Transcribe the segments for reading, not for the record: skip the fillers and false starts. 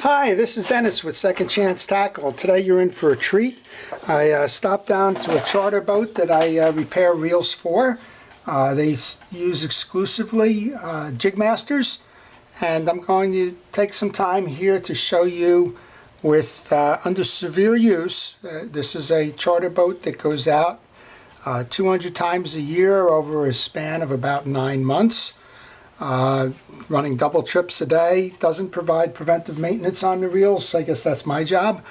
Hi, this is Dennis with Second Chance Tackle. Today you're in for a treat. I stopped down to a charter boat that I repair reels for. They use exclusively JigMasters, and I'm going to take some time here to show you with under severe use. This is a charter boat that goes out 200 times a year over a span of about 9 months. Running double trips a day, doesn't provide preventive maintenance on the reels. I guess that's my job,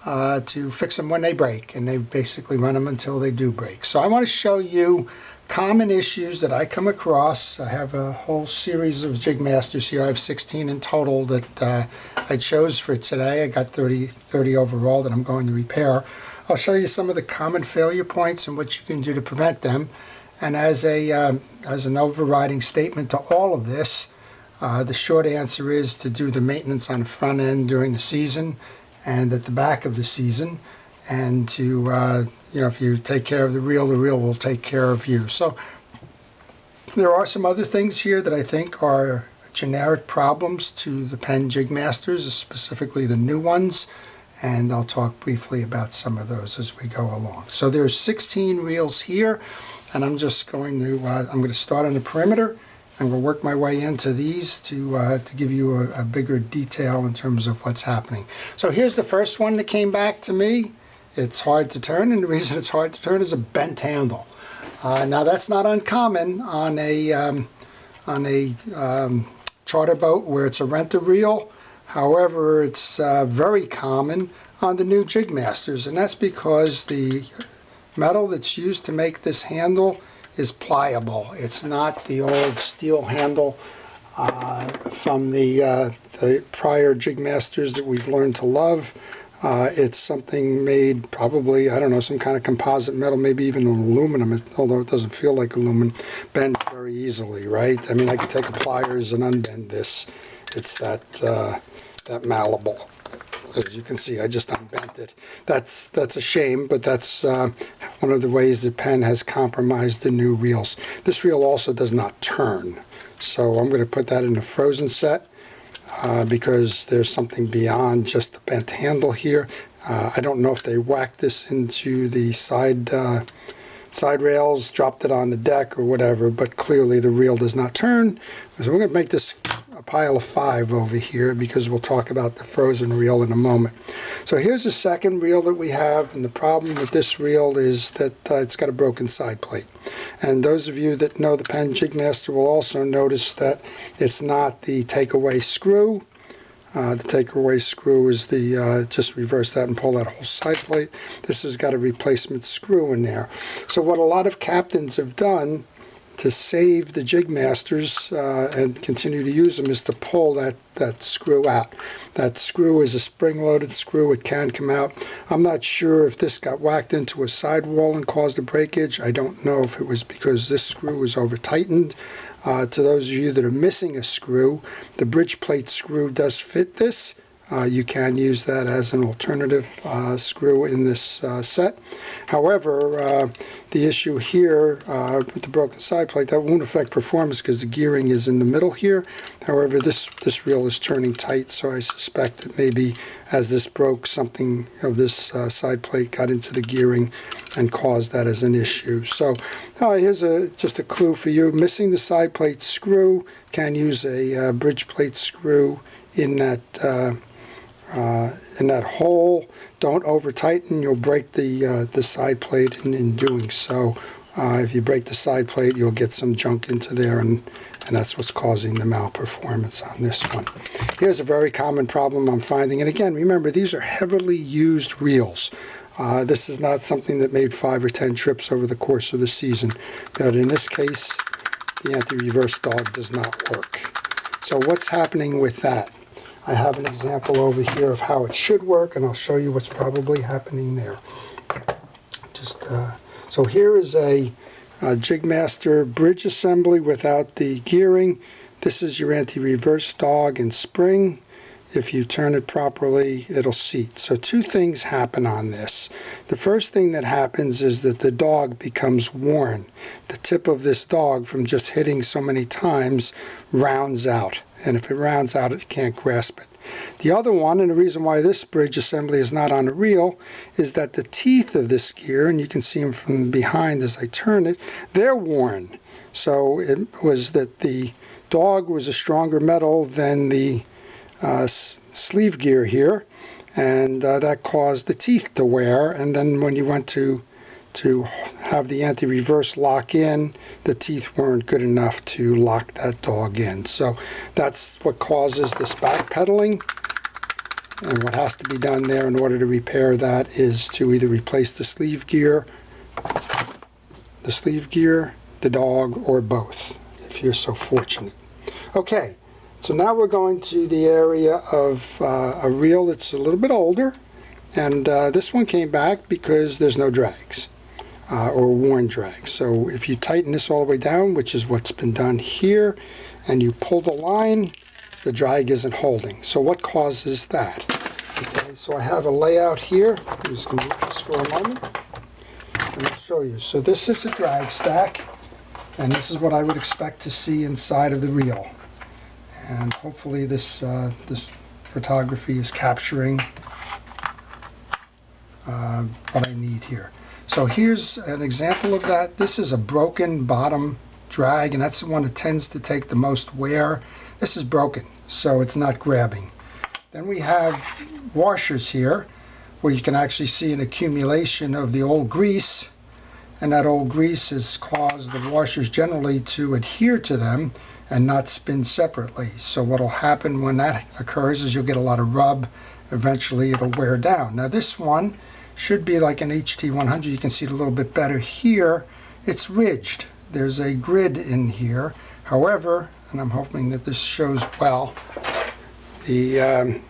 to fix them when they break, and they basically run them until they do break. So I want to show you common issues that I come across. I have a whole series of JigMasters here. I have 16 in total that I chose for today. I got 30 overall that I'm going to repair. I'll show you some of the common failure points and what you can do to prevent them. And as an overriding statement to all of this, the short answer is to do the maintenance on the front end during the season and at the back of the season, and to if you take care of the reel will take care of you. So there are some other things here that I think are generic problems to the Penn JigMasters, specifically the new ones, and I'll talk briefly about some of those as we go along. So there's 16 reels here, and I'm just going to start on the perimeter. I'm going to work my way into these to give you a bigger detail in terms of what's happening. So here's the first one that came back to me. It's hard to turn, and the reason it's hard to turn is a bent handle. Now that's not uncommon on a charter boat where it's a renter reel. However, it's very common on the new JigMasters, and that's because the metal that's used to make this handle is pliable. It's not the old steel handle from the prior JigMasters that we've learned to love. It's something made probably, I don't know, some kind of composite metal, maybe even aluminum, although it doesn't feel like aluminum. Bends very easily, right? I mean, I could take a pliers and unbend this. It's that malleable. As you can see, I just unbent it. That's a shame, but that's one of the ways that Penn has compromised the new reels. This reel also does not turn, so I'm going to put that in a frozen set because there's something beyond just the bent handle here. I don't know if they whacked this into the side rails, dropped it on the deck or whatever, but clearly the reel does not turn. So we're going to make this a pile of 5 over here because we'll talk about the frozen reel in a moment. So here's the second reel that we have, and the problem with this reel is that it's got a broken side plate. And those of you that know the Penn JigMaster will also notice that it's not the takeaway screw. The takeaway screw is the, just reverse that and pull that whole side plate. This has got a replacement screw in there. So what a lot of captains have done to save the JigMasters and continue to use them is to pull that screw out. That screw is a spring-loaded screw. It can come out. I'm not sure if this got whacked into a sidewall and caused a breakage. I don't know if it was because this screw was over-tightened. To those of you that are missing a screw, the bridge plate screw does fit this. You can use that as an alternative screw in this set. However, the issue here with the broken side plate, that won't affect performance because the gearing is in the middle here. However, this reel is turning tight, so I suspect that maybe as this broke, something of this side plate got into the gearing and caused that as an issue. So here's just a clue for you. Missing the side plate screw, can use a bridge plate screw in that hole. Don't over tighten, you'll break the side plate in doing so. If you break the side plate, you'll get some junk into there, and that's what's causing the malperformance on this one. Here's a very common problem I'm finding, and again, remember, these are heavily used reels. This is not something that made 5 or 10 trips over the course of the season, but in this case, the anti-reverse dog does not work. So what's happening with that? I have an example over here of how it should work, and I'll show you what's probably happening there. So here is a JigMaster bridge assembly without the gearing. This is your anti-reverse dog and spring. If you turn it properly, it'll seat. So 2 things happen on this. The first thing that happens is that the dog becomes worn. The tip of this dog, from just hitting so many times, rounds out. And if it rounds out, it can't grasp it. The other one, and the reason why this bridge assembly is not on the reel, is that the teeth of this gear, and you can see them from behind as I turn it, they're worn. So it was that the dog was a stronger metal than the sleeve gear here, and that caused the teeth to wear. And then when you went to have the anti-reverse lock in, the teeth weren't good enough to lock that dog in. So that's what causes this backpedaling. And what has to be done there in order to repair that is to either replace the sleeve gear, the dog, or both, if you're so fortunate. Okay, so now we're going to the area of a reel that's a little bit older, and this one came back because there's no drags. Or worn drag. So if you tighten this all the way down, which is what's been done here, and you pull the line, the drag isn't holding. So what causes that? Okay, so I have a layout here. I'm just going to move this for a moment and I'll show you. So this is a drag stack, and this is what I would expect to see inside of the reel. And hopefully this photography is capturing what I need here. So here's an example of that. This is a broken bottom drag, and that's the one that tends to take the most wear. This is broken, so it's not grabbing. Then we have washers here, where you can actually see an accumulation of the old grease, and that old grease has caused the washers generally to adhere to them and not spin separately. So what will happen when that occurs is you'll get a lot of rub. Eventually it'll wear down. Now this one should be like an HT100. You can see it a little bit better here. It's ridged. There's a grid in here. However, and I'm hoping that this shows well, the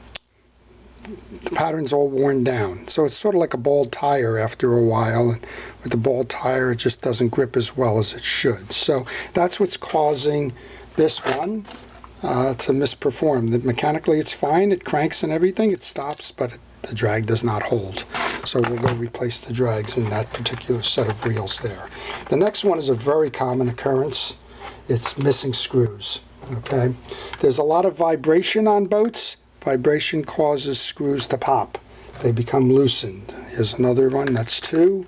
pattern's all worn down. So it's sort of like a bald tire after a while. And with the bald tire, it just doesn't grip as well as it should. So that's what's causing this one to misperform. Mechanically, it's fine. It cranks and everything. It stops, but the drag does not hold. So we'll go replace the drags in that particular set of reels there. The next one is a very common occurrence. It's missing screws. Okay, there's a lot of vibration on boats. Vibration causes screws to pop. They become loosened. Here's another one, that's 2.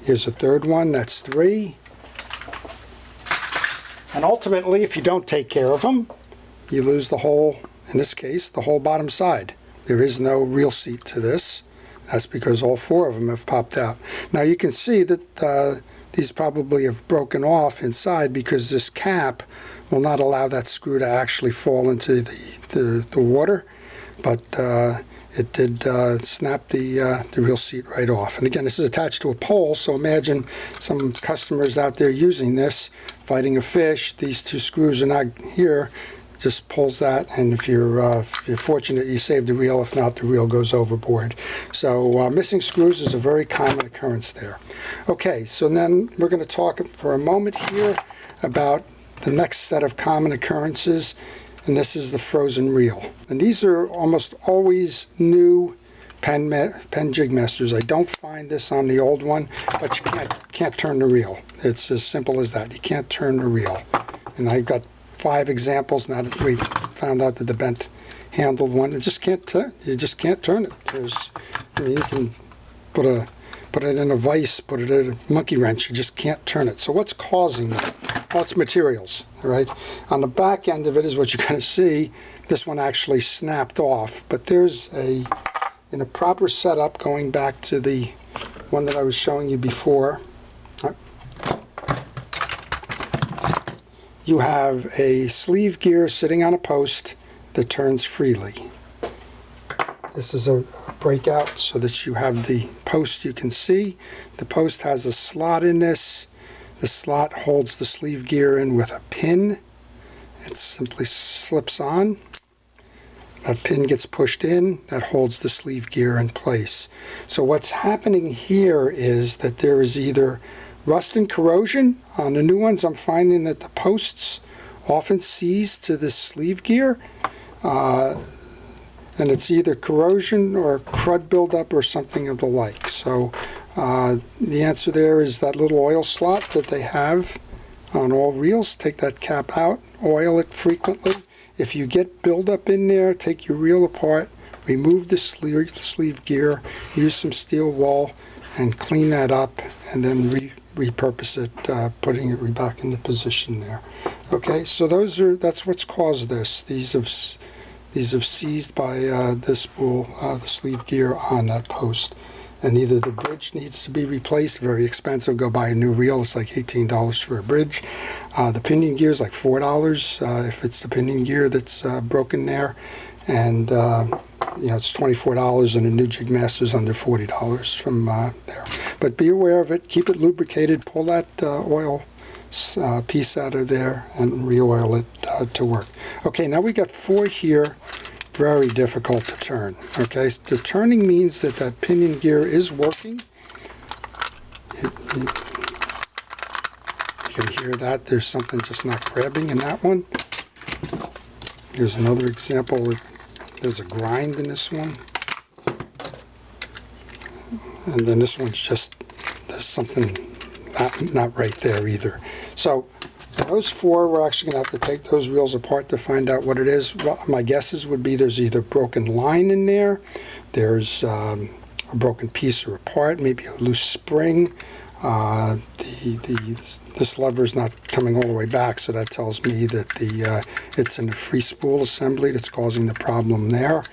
Here's a third one, that's 3. And ultimately, if you don't take care of them, you lose the whole, in this case, the whole bottom side. There is no reel seat to this. That's because all 4 of them have popped out. Now you can see that these probably have broken off inside because this cap will not allow that screw to actually fall into the water, but it did snap the reel seat right off. And again, this is attached to a pole, so imagine some customers out there using this, fighting a fish. These 2 screws are not here. Just pulls that, and if you're fortunate, you save the reel. If not, the reel goes overboard. So missing screws is a very common occurrence there. Okay, so then we're going to talk for a moment here about the next set of common occurrences, and this is the frozen reel. And these are almost always new Penn JigMasters. I don't find this on the old one, but you can't turn the reel. It's as simple as that. You can't turn the reel. And I've got 5 examples now that we found out that the bent handled one. It just can't turn. You just can't turn it. You can put it in a vise, put it in a monkey wrench. You just can't turn it. So what's causing that? Well, it's materials, all right? On the back end of it is what you're going to see. This one actually snapped off, but there's in a proper setup, going back to the one that I was showing you before, you have a sleeve gear sitting on a post that turns freely. This is a breakout so that you have the post you can see. The post has a slot in this. The slot holds the sleeve gear in with a pin. It simply slips on. That pin gets pushed in. That holds the sleeve gear in place. So what's happening here is that there is either rust and corrosion. On the new ones, I'm finding that the posts often seize to the sleeve gear. And it's either corrosion or crud buildup or something of the like. So the answer there is that little oil slot that they have on all reels. Take that cap out, oil it frequently. If you get buildup in there, take your reel apart, remove the sleeve gear, use some steel wool, and clean that up, and then repurpose it, putting it back into position there. Okay, so that's what's caused this. These have seized by this spool, the sleeve gear on that post. And either the bridge needs to be replaced, very expensive, go buy a new reel, it's like $18 for a bridge. The pinion gear is like $4 if it's the pinion gear that's broken there. And it's $24, and a new JigMasters under $40 from there. But be aware of it, keep it lubricated, pull that oil piece out of there and re-oil it to work. Okay, now we got 4 here. Very difficult to turn. Okay, so the turning means that pinion gear is working. You can hear that there's something just not grabbing in that one. Here's another example. There's a grind in this one, and then this one's just, there's something not right there either. So those 4, we're actually going to have to take those reels apart to find out what it is. My guesses would be there's either broken line in there, there's a broken piece or a part, maybe a loose spring. This lever is not coming all the way back, so that tells me that it's in the free spool assembly that's causing the problem there.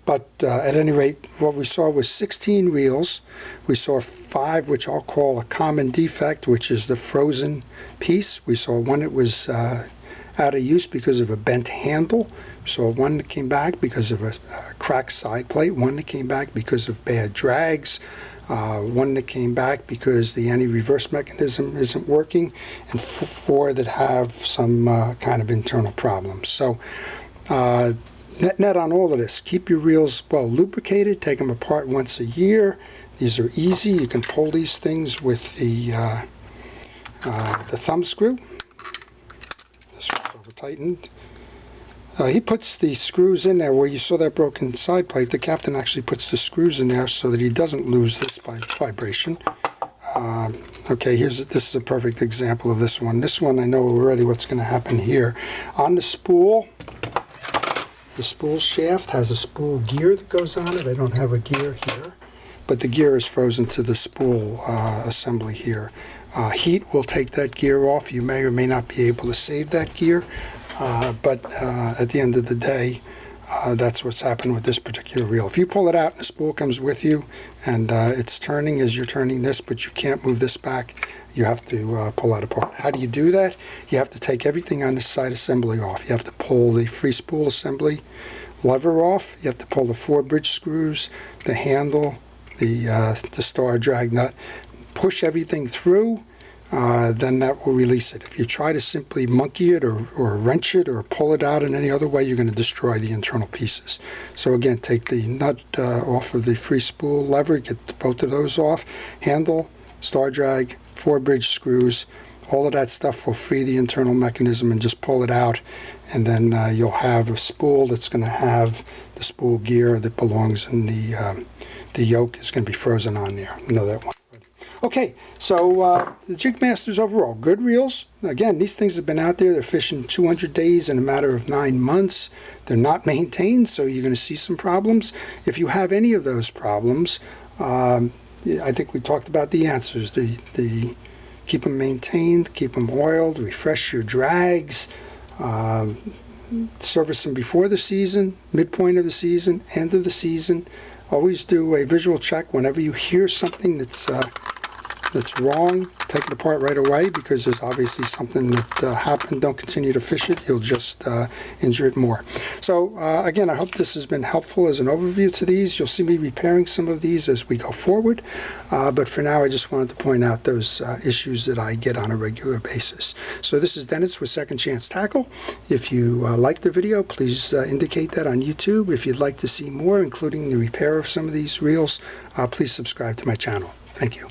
But at any rate, what we saw was 16 reels. We saw 5, which I'll call a common defect, which is the frozen piece. We saw one that was out of use because of a bent handle. We saw one that came back because of a cracked side plate, one that came back because of bad drags, one that came back because the anti-reverse mechanism isn't working, and 4 that have some kind of internal problems. So net on all of this, keep your reels well lubricated, take them apart once a year. These are easy. You can pull these things with the thumb screw. This one's over tightened. He puts the screws in there where you saw that broken side plate. The captain actually puts the screws in there so that he doesn't lose this by vibration. Okay, this is a perfect example of this one. This one I know already what's going to happen here. On the spool shaft has a spool gear that goes on it. I don't have a gear here, but the gear is frozen to the spool assembly here. Heat will take that gear off. You may or may not be able to save that gear, but at the end of the day, that's what's happened with this particular reel. If you pull it out and the spool comes with you and it's turning as you're turning this, but you can't move this back, you have to pull that apart. How do you do that? You have to take everything on the side assembly off. You have to pull the free spool assembly lever off. You have to pull the 4 bridge screws, the handle, the star drag nut, push everything through, then that will release it. If you try to simply monkey it or wrench it or pull it out in any other way, you're going to destroy the internal pieces. So again, take the nut off of the free spool lever, get both of those off, handle, star drag, 4 bridge screws, all of that stuff will free the internal mechanism, and just pull it out, and then you'll have a spool that's going to have the spool gear that belongs in the yoke is going to be frozen on there. You know that one. Okay, so the JigMasters overall, good reels. Again, these things have been out there. They're fishing 200 days in a matter of 9 months. They're not maintained, so you're going to see some problems. If you have any of those problems, I think we talked about the answers. The keep them maintained, keep them oiled, refresh your drags, service them before the season, midpoint of the season, end of the season. Always do a visual check whenever you hear something that's wrong. Take it apart right away, because there's obviously something that happened. Don't continue to fish it. You'll just injure it more. So again, I hope this has been helpful as an overview to these. You'll see me repairing some of these as we go forward. But for now, I just wanted to point out those issues that I get on a regular basis. So this is Dennis with Second Chance Tackle. If you liked the video, please indicate that on YouTube. If you'd like to see more, including the repair of some of these reels, please subscribe to my channel. Thank you.